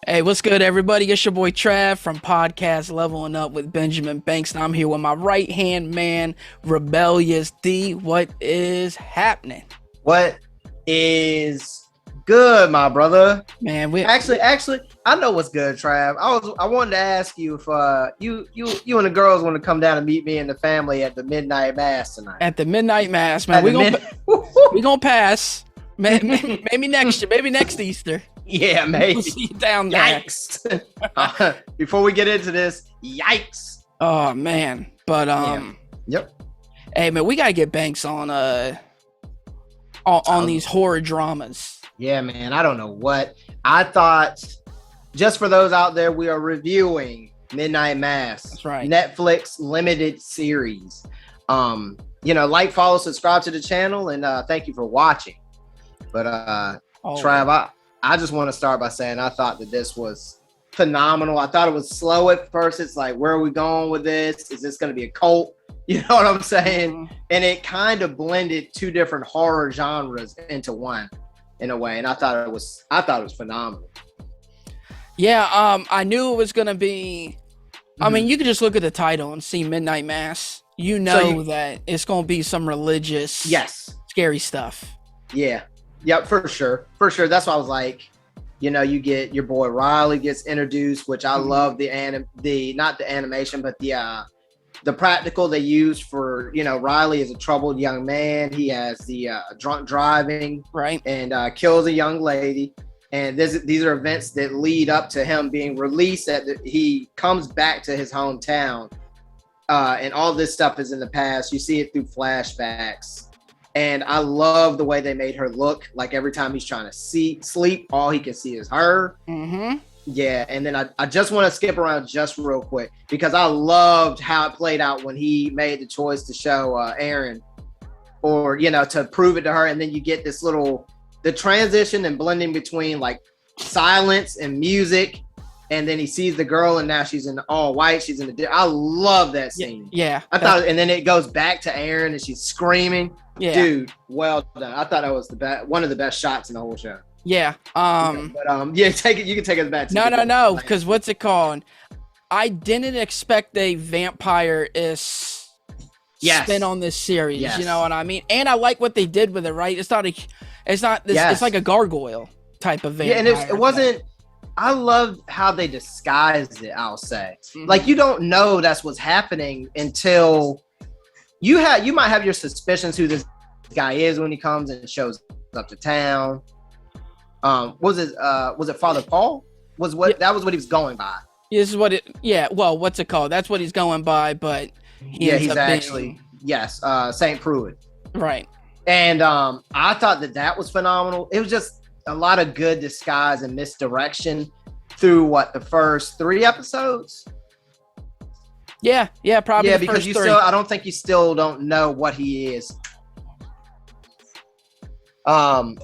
Hey, what's good, everybody? It's your boy Trav from Podcast Leveling Up with Benjamin Banks, and I'm here with my right hand man, Rebellious D. What is happening, What is good, my brother? man? Actually, I know what's good, Trav. I wanted to ask you if you and the girls want to come down and meet me and the family at the midnight mass tonight. At the midnight mass, man. We gonna pass. Maybe next year, maybe next Easter. Yeah, maybe. We'll see you down there. Yikes! Before we get into this, yikes! Oh man, but Yep. hey man, we gotta get Banks on these horror dramas. Yeah, man. I don't know what I thought. Just for those out there, we are reviewing Midnight Mass. That's right. Netflix limited series. Like, follow, subscribe to the channel, and thank you for watching. But Trav, I just want to start by saying I thought that this was phenomenal. I thought it was slow at first. It's like, where are we going with this? Is this going to be a cult? You know what I'm saying? Mhm. And it kind of blended two different horror genres into one in a way. And I thought it was phenomenal. Yeah, I knew it was gonna be. I mean, you could just look at the title and see Midnight Mass. You know that it's gonna be some religious, scary stuff. Yeah. Yep, for sure. For sure. That's why I was like, you get your boy Riley gets introduced, which I love not the animation, but the practical they used for, Riley is a troubled young man. He has the drunk driving, right, and kills a young lady. And these are events that lead up to him being released. He comes back to his hometown, and all this stuff is in the past. You see it through flashbacks. And I love the way they made her look. Like every time he's trying to sleep, all he can see is her. Mm-hmm. Yeah, and then I just want to skip around just real quick because I loved how it played out when he made the choice to show Aaron, or to prove it to her, and then you get the transition and blending between like silence and music, and then he sees the girl, and now she's in all white. She's in I love that scene. Yeah, I thought, and then it goes back to Aaron, and she's screaming. Yeah, dude, well done. I thought that was one of the best shots in the whole show. Yeah. Take it. You can take it back. No. Because what's it called? I didn't expect a vampire spin on this series. Yes. You know what I mean? And I like what they did with it. Right? It's not. It's like a gargoyle type of vampire. Yeah, and it wasn't. I loved how they disguised it. I'll say, Mhm. like, you don't know that's what's happening until you might have your suspicions who this guy is when he comes and shows up to town. Was it Father Paul? That was what he was going by. This is what it. Yeah. Well, what's it called? That's what he's going by, but he's actually Saint Pruitt. Right. And I thought that was phenomenal. It was just a lot of good disguise and misdirection through the first 3 episodes. Yeah, probably. Yeah, the because first 3. I don't think you still don't know what he is. I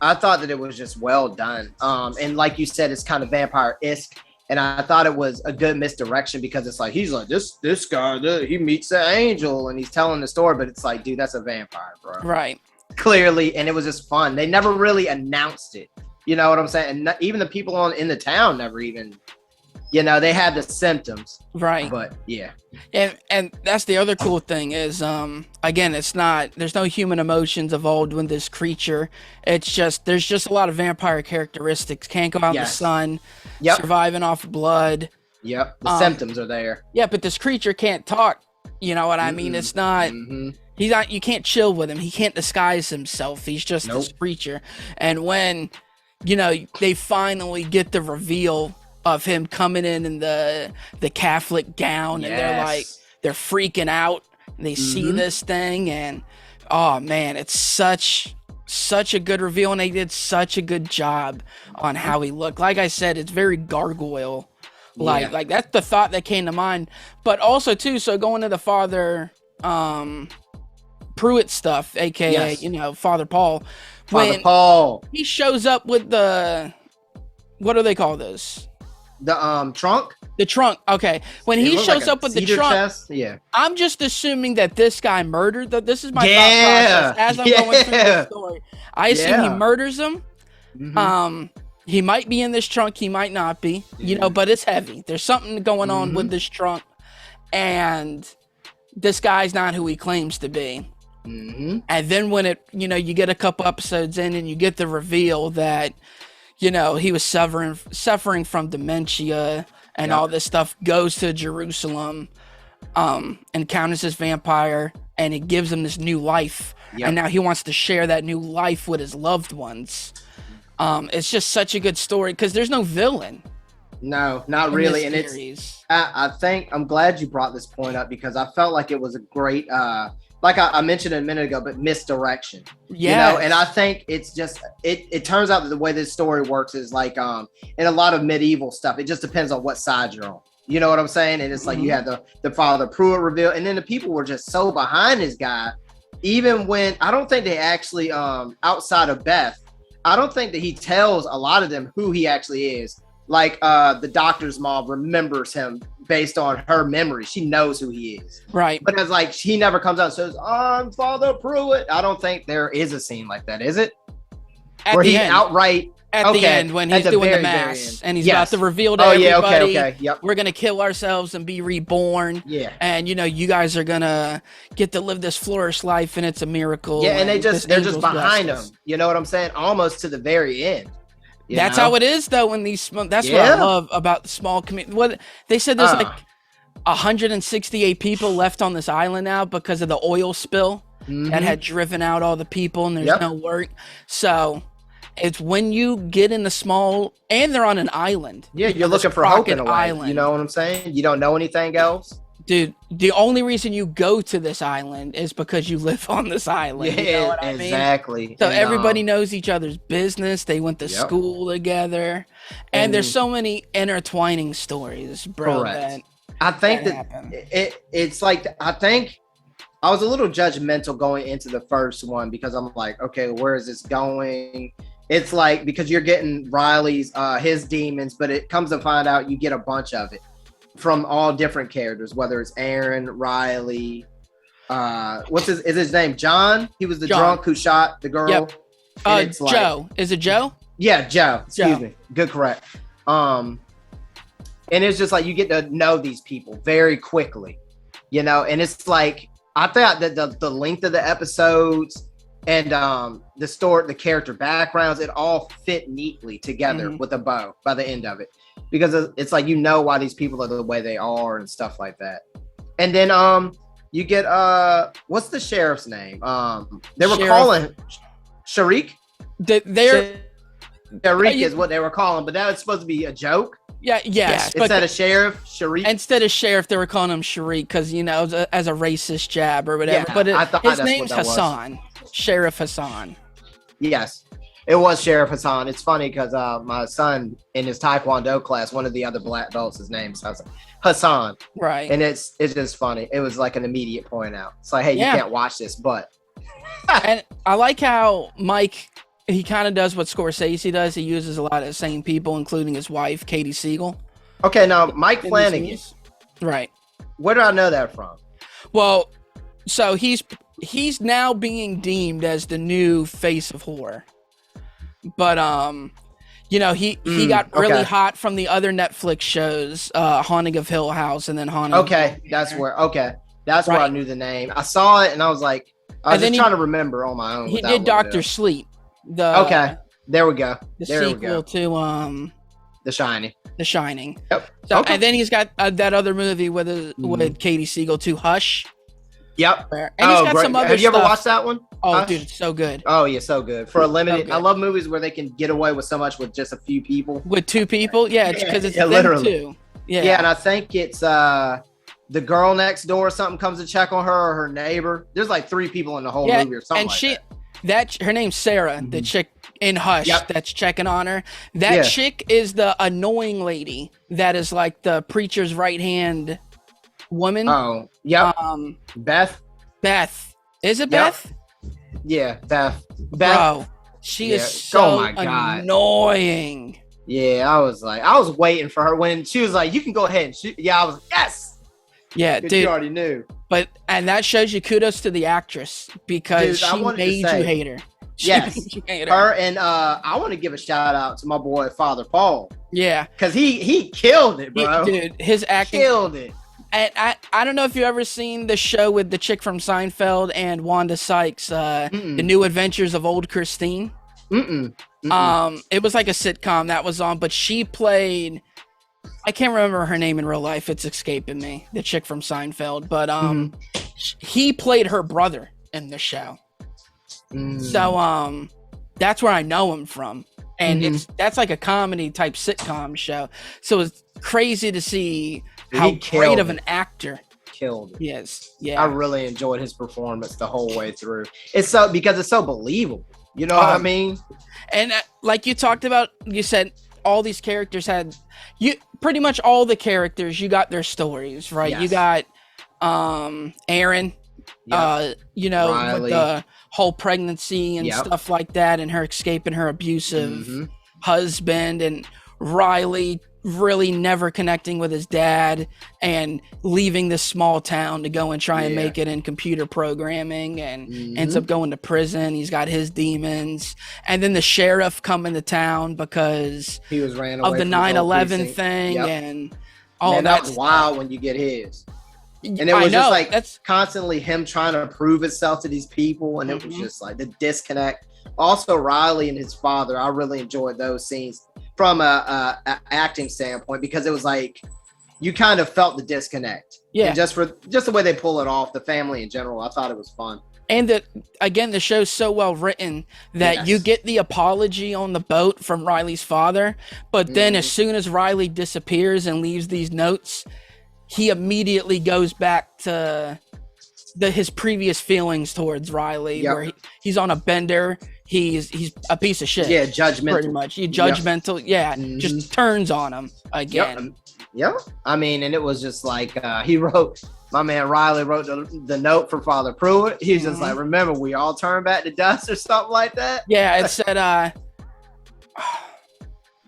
thought that it was just well done. And like you said, it's kind of vampire-esque. And I thought it was a good misdirection because it's like, he's like, this guy, he meets an angel and he's telling the story, but it's like, dude, that's a vampire, bro. Right. Clearly. And it was just fun. They never really announced it. You know what I'm saying? And even the people in the town never even, they had the symptoms. Right. But yeah. And that's the other cool thing is, again, there's no human emotions involved with this creature. There's just a lot of vampire characteristics. Can't go out in the sun, surviving off blood. Yep. The symptoms are there. Yeah, but this creature can't talk. You know what I mean? It's not, he's not, you can't chill with him. He can't disguise himself. He's just this creature. And when, they finally get the reveal of him coming in the Catholic gown, and they're freaking out. And they see this thing, and oh man, it's such a good reveal, and they did such a good job on how he looked. Like I said, it's very gargoyle. Like that's the thought that came to mind. But also too, so going to the Father Pruitt stuff, aka Father Paul. Father Paul. He shows up with what do they call this? The trunk? The trunk. Okay. When he shows up with the trunk, chest? Yeah. I'm just assuming that this guy murdered. This is my thought process as I'm going through the story. I assume he murders him. He might be in this trunk, he might not be, but it's heavy. There's something going on with this trunk, and this guy's not who he claims to be. And then when you get a couple episodes in and you get the reveal that, he was suffering from dementia and all this stuff, goes to Jerusalem, encounters this vampire, and it gives him this new life. And now he wants to share that new life with his loved ones. It's just such a good story because there's no villain. No, not really. And I think I'm glad you brought this point up because I felt like it was a great, like I mentioned a minute ago, but misdirection. Yeah. And I think it's just, it turns out that the way this story works is like, in a lot of medieval stuff, it just depends on what side you're on. You know what I'm saying? And it's like you had the Father Pruitt reveal, and then the people were just so behind this guy, even when I don't think they actually, outside of Beth, I don't think that he tells a lot of them who he actually is. Like the doctor's mom remembers him based on her memory. She knows who he is. Right. But it's like he never comes out and says, I'm Father Pruitt. I don't think there is a scene like that, is it? Where he outright at the end when he's doing the mass and he's about to reveal to everybody, we're gonna kill ourselves and be reborn. Yeah. And you guys are gonna get to live this flourished life and it's a miracle. Yeah, and they're just behind him. You know what I'm saying? Almost to the very end. That's how it is though in these that's what I love about the small community. What they said there's like 168 people left on this island now because of the oil spill that had driven out all the people and there's no work. So it's when you get in the small, and they're on an island. Yeah, you're looking for hope in a way. You know what I'm saying? You don't know anything else. Dude, the only reason you go to this island is because you live on this island. Yeah, you know what I mean? Exactly. So everybody knows each other's business. They went to school together. And there's so many intertwining stories, bro. Correct. I think that it's like, I think I was a little judgmental going into the first one because I'm like, okay, where is this going? It's like, because you're getting Riley's, his demons, but it comes to find out you get a bunch of it from all different characters, whether it's Aaron, Riley, is his name John? He was the drunk who shot the girl. Yep. It's Joe. Is it Joe? Yeah, Joe. Excuse me. Good, correct. And it's just like you get to know these people very quickly, and it's like I thought that the length of the episodes and the character backgrounds, it all fit neatly together with a bow by the end of it. Because it's like why these people are the way they are and stuff like that. And then you get what's the sheriff's name? They were calling Sharik. Sharik is what they were calling, but that was supposed to be a joke. Yeah, yes. Instead of sheriff, Sharik. Instead of sheriff, they were calling him Sharik because as a racist jab or whatever. Yeah, but his name's Hassan. Sheriff Hassan. Yes. It was Sheriff Hassan. It's funny because my son in his Taekwondo class, one of the other black belts, his name's Hassan. Right. And it's just funny. It was like an immediate point out. It's like, hey, you can't watch this, but. And I like how Mike, he kind of does what Scorsese does. He uses a lot of the same people, including his wife, Katie Siegel. Okay, now Mike Flanagan. Right. Where do I know that from? Well, so he's now being deemed as the new face of horror. But he got really hot from the other Netflix shows, Haunting of Hill House and then Haunting. Okay, that's where I knew the name. I saw it and I was like, I was just trying to remember on my own. He did Dr. Sleep. There we go. The sequel to The Shining. The Shining. Yep. So and then he's got that other movie with Katie Siegel too, Hush. Yep. And he's got some other Have you ever watched that one? Oh, Hush? Dude, it's so good. Oh, yeah, so good. For a limited, I love movies where they can get away with so much with just a few people. With two people? Yeah, because it's literally two. Yeah. Yeah, and I think it's the girl next door or something comes to check on her or her neighbor. There's like three people in the whole movie or something and that. Her name's Sarah, the chick in Hush that's checking on her. That chick is the annoying lady that is like the preacher's right hand woman. Oh, yeah. Beth. Is it Beth? Yeah, Beth. Bro, she is so annoying. Yeah, I was waiting for her when she was like, "You can go ahead and shoot." Yeah, I was yes. Yeah, dude. You already knew. And that shows you kudos to the actress because she made you hate her. Yes, her. And I want to give a shout out to my boy Father Paul. Yeah, because he killed it, bro. Dude, his acting killed it. And I don't know if you've ever seen the show with the chick from Seinfeld and Wanda Sykes, The New Adventures of Old Christine. It was like a sitcom that was on, but she played, I can't remember her name in real life. It's escaping me. The chick from Seinfeld, but he played her brother in the show. So that's where I know him from, and that's like a comedy type sitcom show. So it's crazy to see how great of an actor killed it. Yes, yeah. I really enjoyed his performance the whole way through. It's so because it's so believable. You know what I mean? And like you talked about, you said all these characters had pretty much all the characters. You got their stories, right? Yes. You got Aaron. You know, Riley. With the whole pregnancy and stuff like that, and her escaping her abusive husband, and Riley really never connecting with his dad and leaving this small town to go and try and make it in computer programming, and ends up going to prison. He's got his demons, and then the sheriff coming to town because he was ran away of the 9/11 thing, and all that's wild when you get his. And it was just like that's constantly him trying to prove itself to these people, and it was just like the disconnect. Also, Riley and his father, I really enjoyed those scenes from a acting standpoint, because it was like you kind of felt the disconnect. Yeah, and just the way they pull it off, the family in general, I thought it was fun. And the show's so well written that you get the apology on the boat from Riley's father, but then as soon as Riley disappears and leaves these notes, he immediately goes back to his previous feelings towards Riley, where he's on a bender. He's a piece of shit. Yeah, judgmental. Pretty much. He's judgmental. Yeah, just turns on him again. Yep. I mean, and it was just like my man Riley wrote the note for Father Pruitt. He's just like, remember, we all turn back to dust or something like that. Yeah, it said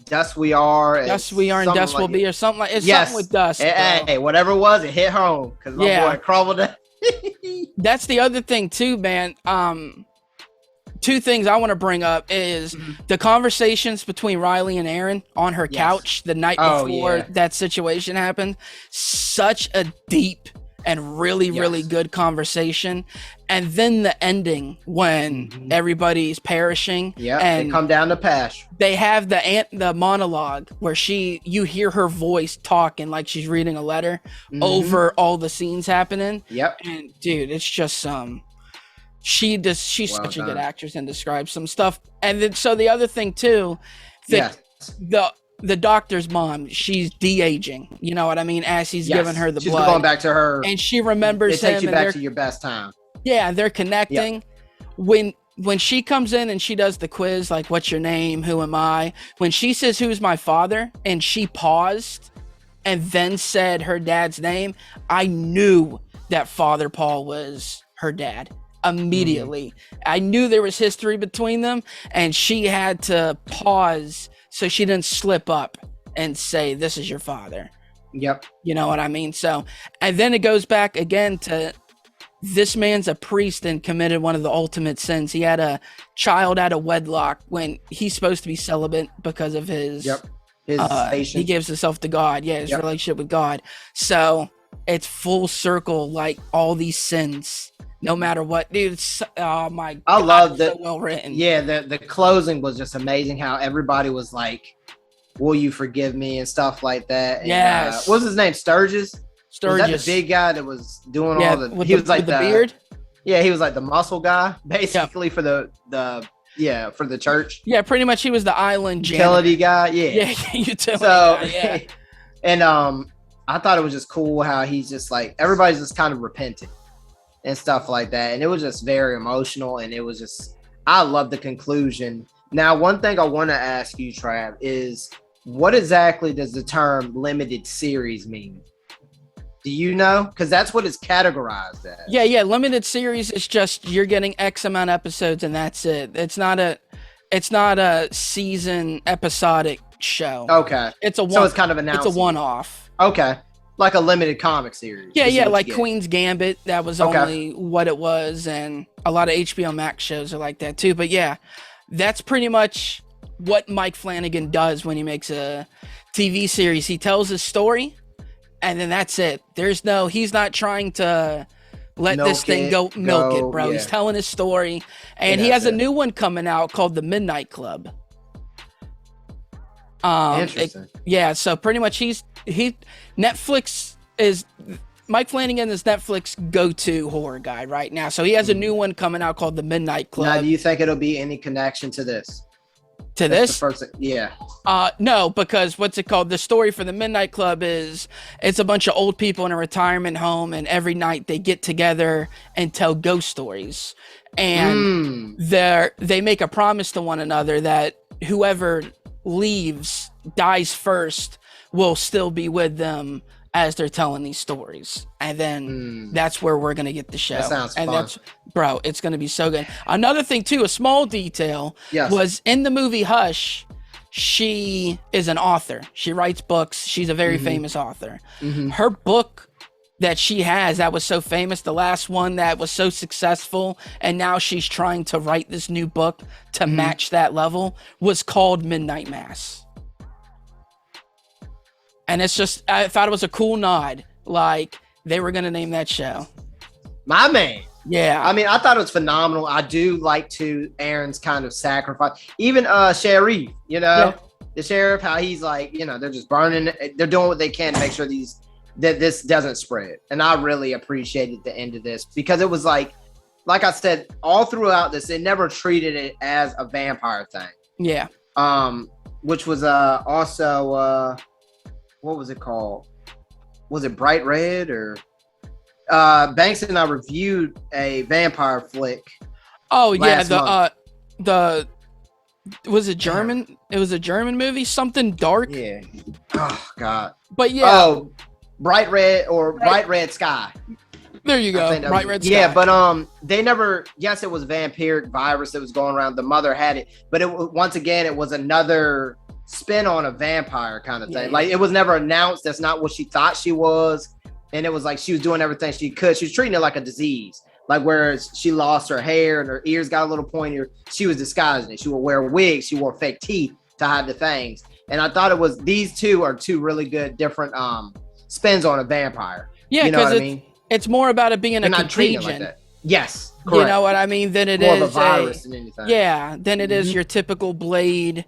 dust we are. Dust we are and dust will be, or something like something with dust. Hey, whatever it was, it hit home because my boy crumbled it. That's the other thing too, man. Two things I want to bring up is the conversations between Riley and Aaron on her couch the night before that situation happened. Such a deep and really, really good conversation. And then the ending when everybody's perishing. Yeah, and they come down to pasture. They have the monologue where you hear her voice talking like she's reading a letter over all the scenes happening. Yep. And dude, it's just she's such a good actress and describes some stuff. And then so the other thing too, the doctor's mom, she's de-aging, you know what I mean, as he's giving her the blood. She's going back to her, and she remembers him. It takes you back to your best time. Yeah, they're connecting. Yep. When she comes in and she does the quiz, like, what's your name? Who am I? When she says, who's my father? And she paused and then said her dad's name, I knew that Father Paul was her dad. Immediately. I knew there was history between them, and she had to pause so she didn't slip up and say, this is your father. Yep. You know what I mean? So, and then it goes back again to this man's a priest and committed one of the ultimate sins. He had a child out of wedlock when he's supposed to be celibate because of his he gives himself to God. Yeah, his relationship with God. So it's full circle, like all these sins. No matter what, dude. Oh my God, I love that. So well written. Yeah, the closing was just amazing. How everybody was like, "Will you forgive me?" and stuff like that. And, yes. What's his name? Sturgis. Was that the big guy that was doing all the? He was like the beard. Yeah, he was like the muscle guy, basically for the for the church. Yeah, pretty much. He was the island utility guy. Yeah, utility guy. Yeah. And I thought it was just cool how he's just like everybody's just kind of repentant and stuff like that. And it was just very emotional. And it was just, I love the conclusion. Now, one thing I want to ask you, Trav, is what exactly does the term limited series mean? Do you know? Because that's what it's categorized as. Yeah. Limited series is just you're getting X amount of episodes and that's it. It's not a season episodic show. Okay. It's a one. So it's kind of announced. It's a one-off. Okay. like a limited comic series. Yeah, like Queen's Gambit. That was only what it was, and a lot of HBO Max shows are like that too. But yeah, that's pretty much what Mike Flanagan does when he makes a TV series. He tells his story, and then that's it. He's not trying to let this thing go milk it, bro. Yeah. He's telling his story, and he has a new one coming out called The Midnight Club. Interesting. So pretty much Netflix is Mike Flanagan is Netflix go-to horror guy right now. So he has a new one coming out called The Midnight Club. Now, do you think it'll be any connection to this? Yeah. No, because what's it called? The story for The Midnight Club is it's a bunch of old people in a retirement home, and every night they get together and tell ghost stories. And they make a promise to one another that whoever dies first will still be with them as they're telling these stories. And then that's where we're going to get the show. That sounds fun. Bro, it's going to be so good. Another thing too, a small detail was in the movie Hush, she is an author. She writes books. She's a very famous author. Her book that she has that was so famous, the last one that was so successful, and now she's trying to write this new book to match that level, was called Midnight Mass. And it's just, I thought it was a cool nod. Like, they were going to name that show. My man. Yeah. I mean, I thought it was phenomenal. I do like Aaron's kind of sacrifice. Even Sheriff, the sheriff, how he's like, they're just burning, they're doing what they can to make sure that this doesn't spread. And I really appreciated the end of this because it was like I said, all throughout this, they never treated it as a vampire thing. Yeah. Which was also what was it called? Was it Bright Red or Banks and I reviewed a vampire flick. Oh yeah, was it German? It was a German movie, something dark. Yeah. Oh God. But yeah. Oh, Bright Red Sky. There you go. Bright Red Sky. Yeah, but they never. Yes, it was a vampiric virus that was going around. The mother had it, but once again, it was another spin on a vampire kind of thing. Yeah. Like it was never announced. That's not what she thought she was, and it was like she was doing everything she could. She was treating it like a disease. Like whereas she lost her hair and her ears got a little pointier, she was disguising it. She would wear wigs. She wore fake teeth to hide the fangs. And I thought these two are two really good different spins on a vampire. Yeah, you know what I mean? It's more about it being a contagion. Like that. Yes, correct. You know what I mean? Than it more is of a virus than anything. Yeah, than it is your typical Blade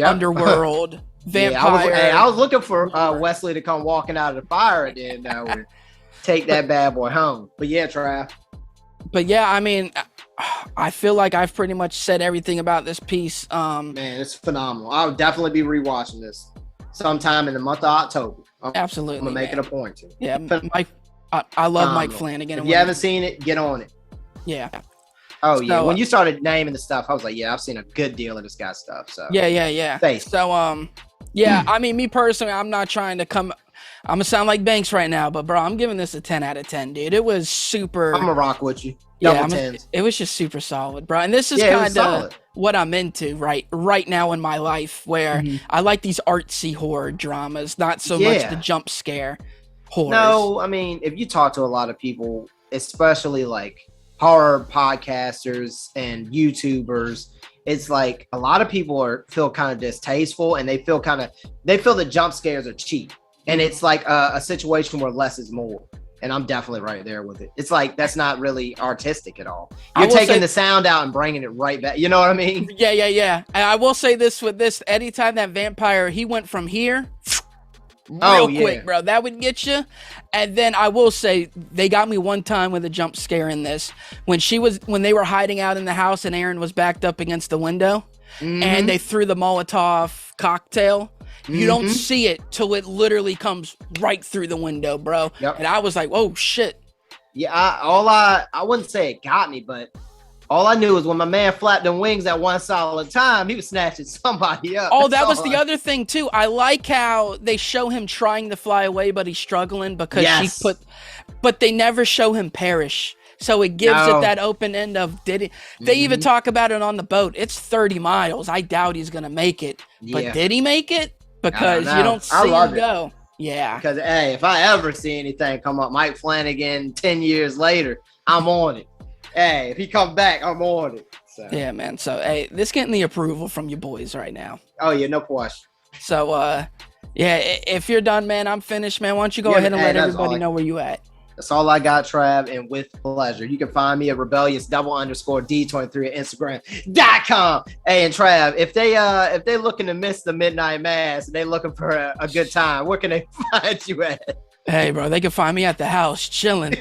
underworld vampire. Yeah, I was looking for Wesley to come walking out of the fire and then take that bad boy home. But yeah, Trav. But yeah, I mean, I feel like I've pretty much said everything about this piece. Man, it's phenomenal. I would definitely be rewatching this sometime in the month of October. Absolutely, I'm gonna make it a point to. Yeah, I love Mike Flanagan. If you haven't seen it, get on it. Yeah. Oh yeah. When you started naming the stuff, I was like, yeah, I've seen a good deal of this guy's stuff. So yeah. Thanks. So yeah, I mean, me personally, I'm not trying to come. I'm gonna sound like Banks right now, but bro, I'm giving this a 10 out of 10, dude. It was super. I'm gonna rock with you. It was just super solid, bro. And this is kind of what I'm into right now in my life, where I like these artsy horror dramas, not so much the jump scare horrors. No, I mean, if you talk to a lot of people, especially like horror podcasters and YouTubers, it's like a lot of people feel kind of distasteful, and they feel the jump scares are cheap, and it's like a situation where less is more. And I'm definitely right there with it. It's like, that's not really artistic at all. You're taking the sound out and bringing it right back. You know what I mean? Yeah. And I will say this with this, anytime that vampire, he went from here real quick, bro. That would get you. And then I will say, they got me one time with a jump scare in this. When they were hiding out in the house and Aaron was backed up against the window and they threw the Molotov cocktail. You don't see it till it literally comes right through the window, bro. Yep. And I was like, "Oh shit!" Yeah, I wouldn't say it got me, but all I knew was when my man flapped them wings at one solid time, he was snatching somebody up. Oh, that was the other thing too. I like how they show him trying to fly away, but he's struggling because but they never show him perish. So it gives it that open end of They even talk about it on the boat. It's 30 miles. I doubt he's gonna make it, but did he make it? Because you don't see him go. Yeah. Because, hey, if I ever see anything come up, Mike Flanagan 10 years later, I'm on it. Hey, if he comes back, I'm on it. So. Yeah, man. So, hey, this getting the approval from your boys right now. Oh, yeah, no question. So, yeah, if you're done, man, I'm finished, man. Why don't you go ahead and let everybody know where you at? That's all I got, Trav, and with pleasure. You can find me at rebellious_D23 at Instagram.com. Hey, and Trav, if they looking to miss the Midnight Mass and they looking for a good time, where can they find you at? Hey, bro, they can find me at the house chilling.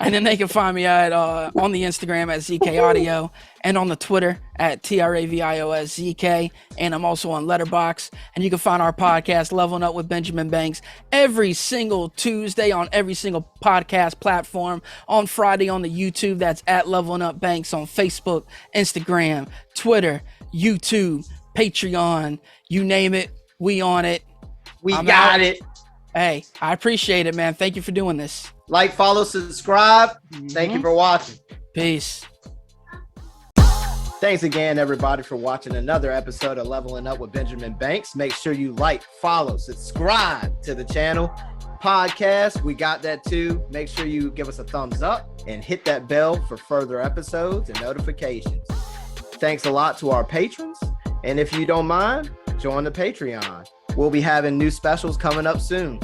And then they can find me at on the Instagram at ZK Audio and on the Twitter at TRAVIOSZK. And I'm also on Letterboxd. And you can find our podcast, Leveling Up with Benjamin Banks, every single Tuesday on every single podcast platform. On Friday on the YouTube, that's at Leveling Up Banks on Facebook, Instagram, Twitter, YouTube, Patreon, you name it, we on it. We got it. Hey, I appreciate it, man. Thank you for doing this. Like, follow, subscribe. Thank you for watching. Peace. Thanks again, everybody, for watching another episode of Leveling Up with Benjamin Banks. Make sure you like, follow, subscribe to the channel. Podcast, we got that too. Make sure you give us a thumbs up and hit that bell for further episodes and notifications. Thanks a lot to our patrons. And if you don't mind, join the Patreon. We'll be having new specials coming up soon.